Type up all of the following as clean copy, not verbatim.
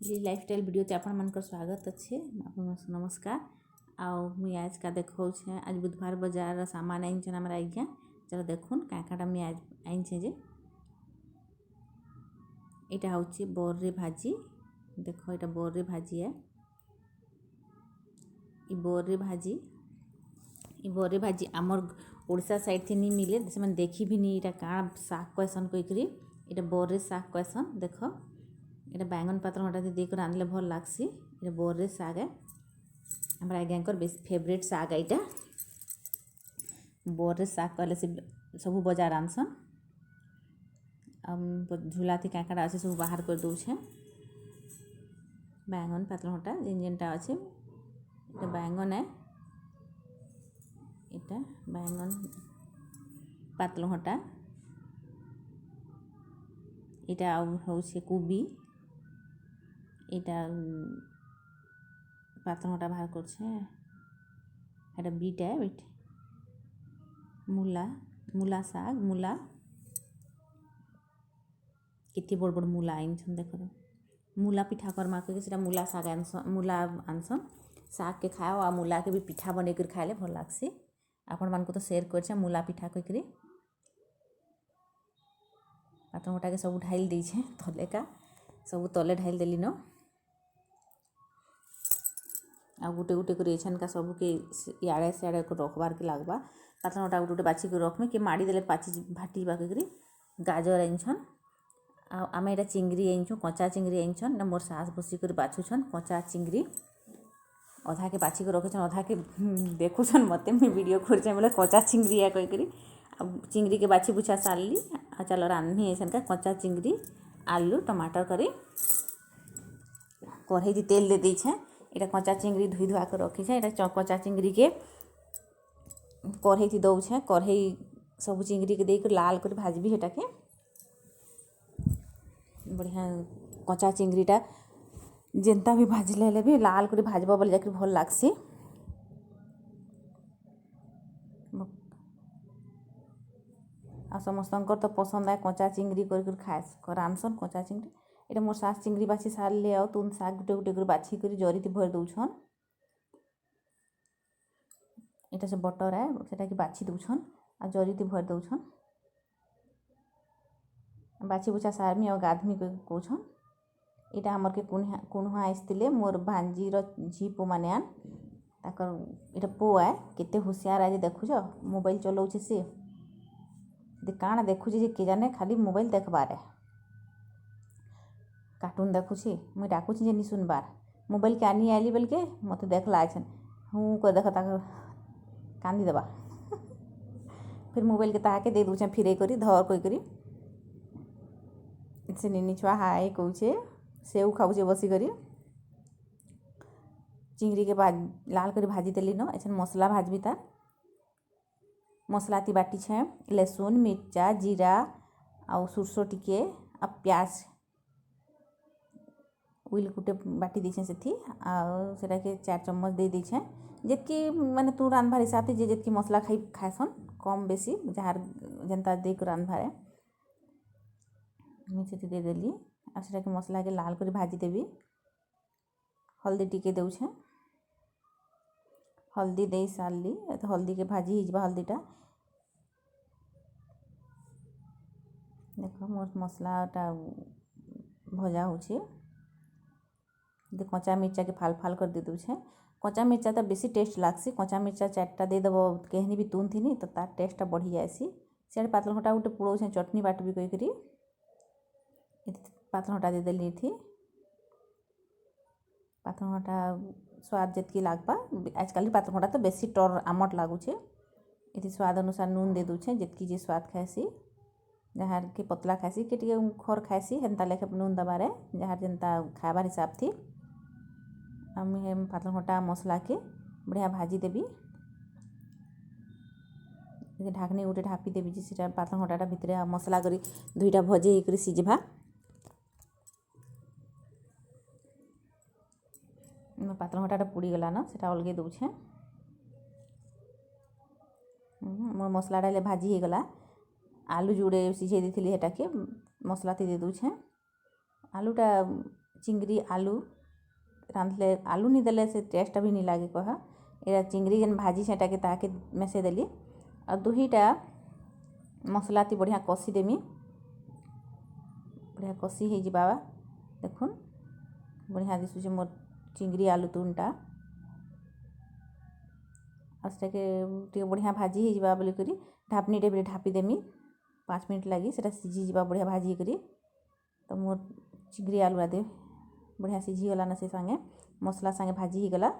Lifestyle video ते आपण मानकर स्वागत अच्छे नमस्कार। आउ मुई आज का देखो आज बुधवार बाजार सामान आईन हमारा आज्ञा चलो देखुन क्या क्या मुझे आज आईन जे यहाँ हूँ बोर्रे भाजी। देखो यहाँ बोर्रे भाजी है बोर्रे भाजी आमर ओडिशा साइड थी नहीं मिले से मैंने देखी भी नहीं यहाँ काण साग कहसन कहीकि यहाँ बोर्रे साग कहसन। देख ये बैंगन पात्र हटा देकर रांधले भल लगसी। ये बोर्रे साग है हमारे आज्ञा बेस फेवरेट साग यहाँ बोर्रे साग कहले से सब बजार आनसन झूला थी काकड़ा अच्छे सब बाहर कर दौछे। बैंगन पात्र हटा जिन जिनटा अच्छे बैंगन है यहाँ बैंगन पातल हटा यहाँ हूँ कोबी यहाँ पातल हटा बाहर कर बीट है बीट मूला साग मूला कितनी बड़ बड़ मूला आइन देख मूला पिठा करमा के मूला साग मूला आनसन साग के खाओ आ मूला के भी पिठा बन कर खाइले भल लगसी। आपण मान को तो शेयर कर मूला पिठा कहीकि पातल हटा के सब ढाइल देछे तले का सब तले ढाइल देली न आ गुटे गुटे कर एछन का सब के इड़े सियाड़े को रखबार के लगवा पातल हटा गुटे बाछी कर रखमे कि माड़ी देले पाची भाटी बाकरी गाजर आइछन आम यहाँ चिंगरी आइछुँ कचा चिंगरी आइछन ना मोर सास बसी कर बाछुछन कचा चिंगरी अधा के बाछी कर रखे अधा के देखुछन मते मैं वीडियो कर बोले कचा चिंगरी है कहीकि चिंगरी के बाछी बुछा सारली आ चलो रांधनी ऐसा का कच्चा चिंगरी आलू टमाटर करी कढ़ई थी तेल दे दीछे। यहाँ कच्चा चिंगरी धुई धुआ कर रखी है यहाँ कच्चा चिंगरी के कढ़ई थी दौछे कढ़ई सब चिंगरी के देकर लाल कर भाजबी हेटा के बढ़िया कच्चा चिंगरीटा जेनता भी भाजले भी लाल कर भाजबा बोले जाकर भल लगसी। आ समस्त तो पसंद आए कच्चा चिंगरी कर खाए रांधसन कच्चा चिंगरी यहाँ मोर सास चिंगरी बाछी सारे आ तुम साग गुटे गुटे कर बाछी कर जरी भर दौछन यहाँ से बटर है सेटा कि बाछी दौछन आ जरी भर दौछन बाछी बुछा सारमी आ गाधमी कौन यहाँ आमर के कुणुहा आसते मोर भांजीर झी पो मैंने आन ताकर पो है केते होशियार आज देखुच मोबाइल चलाऊे सी काण देखुची के जाने खाली मोबाइल देखबार कार्टून देखुची मुई डाकुची जे नहीं सुनबार मोबाइल के आनी आली बोल के मत देखला आछन हूँ को देख कांदी देबा फिर मोबाइल के ताके दे दूचे फिरे करी धर करी से निनी छुआ हाय कहूचे सेव खाऊचे बसी करी चिंगरी के लाल कर भाजी देली न ऐसा मसला भाजबी तार मसला ती बाटी छे लहसुन मिर्चा जीरा आउ सुरसो टिके आ प्याज उइल गुटे बाटी दीछे से सेटा के 4 चम्मच दे दीछे जितकी माने तू रांधबार हिसाब से जितकी मसला खाएसन कम बेसी जार जनता दे कर रांधबार मिर्ची दे देली आ सेटा के मसला के लाल कर भाजी देवी हल्दी टिके देउछे हल्दी दे सारली तो हल्दी के भाजी हिजबा हल्दीटा देख मोर मसलाटा भजा होछे कच्चा मिर्चा के फाल फाल कर दे दूछे कच्चा मिर्चा तो बेसी टेस्ट लागसी कच्चा मिर्चा 4टा दे देव कहनी भी तुन थी तो तार टेस्टा बढ़ी जाएसी सियाड़े पातल घटा गोटे पुड़ौछे चटनी बाटबी कहीकि पातल घटा दे देली थी पातल घटा स्वाद जितकी लागबा आजकल पातल घटा तो बेसी टोर आमट लगुचे ये स्वाद अनुसार नून दे दूछे जितकी जी स्वाद खाएसी जहाँ के पतला खाएसी के खर खाएसी हेन्ता लेखे नून दबारे जहाँ जनता खाबार हिसाब थी हम पातल घटा मसला के बढ़िया भाजी देवी ढाकनी गोटे ढापी देवी जे पातल घटाटा भितर मसला करी 2टा भजे कर सीझा पातल घटाटा पुड़ी गला न सेटा अलगे दौछे मोर मसलाटा भाजी हो गला आलू जोड़े सीझे दी हेटा के मसला दे दूछे आलूटा चिंगरी आलू रांधले आलू नहीं देले से टेस्ट भी नहीं लगे कह एटा चिंगरी जेन भाजी सेटा के ताके मेसे देली और दुहीटा मसला ती बढ़िया कषी देमी बढ़िया कषी हो जावा देखुन बढ़िया दिशुचे मोर चिंगरी आलू तुनटा आस्ते बढ़िया भाजी हो जावा बोली करी ढापनी टेबले ढापी देमी 5 मिनट लगी सेटा सिझी जावा बढ़िया भाजी करी तो मोर चिंगरी आलू आदि बढ़िया सिझी गला ना से संगे मसला संगे भाजी ही गला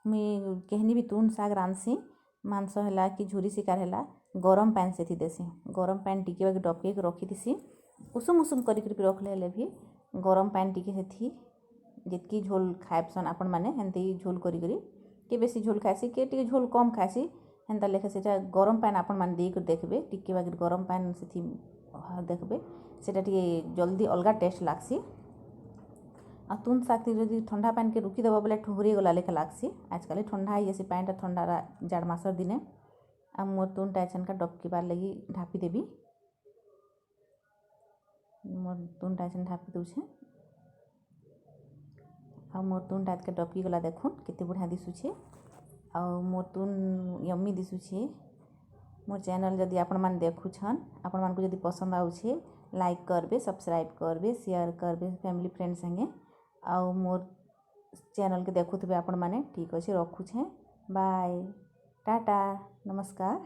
मुई केहनी भी तुन शाग रांधसी मांस है कि झुरी शिकार है गरम पैन से देसी गरम पैन टिके बाकी डबके रखी थी उषुम उषुम कर रखले भी गरम पैन टिके से जितकी झोल खाएसन आपण मैंने हेन्ती झोल करी के बेसी झोल खाएसी के टिके झोल कम खाएसी हेन्ता लेखे से गरम पैन आपण मैंने देकर देखबे टिके बाकी गरम पैन से देखबे सेटा टिके जल्दी अलग टेस्ट लागसी आ तुन शाग जदि ठंडा पैन के रुकीदेव बोले ठुहरी गला लेखा लागसी आजकल ठंडा ही जैसे पैनटा ठंडा जाड़ मासर दिने आ मोर तुनटा एछनका डबकी बार लगी ढापी देवी मोर तुनटा एछन ढापी दूछे आ मोर तुनटा के डबकी गला देखुन केते बढ़िया दिशुछे आ मोर तुन यम्मी दिशुछे मोर चैनल जदि आपण मान देखुछन आपण मान को जदि पसंद आउछे लाइक करबे सब्सक्राइब करबे शेयर करबे फैमिली फ्रेंड संगे आ मोर चैनल के देखुथबे आपण माने ठीक अछि रखुछे बाय टाटा नमस्कार।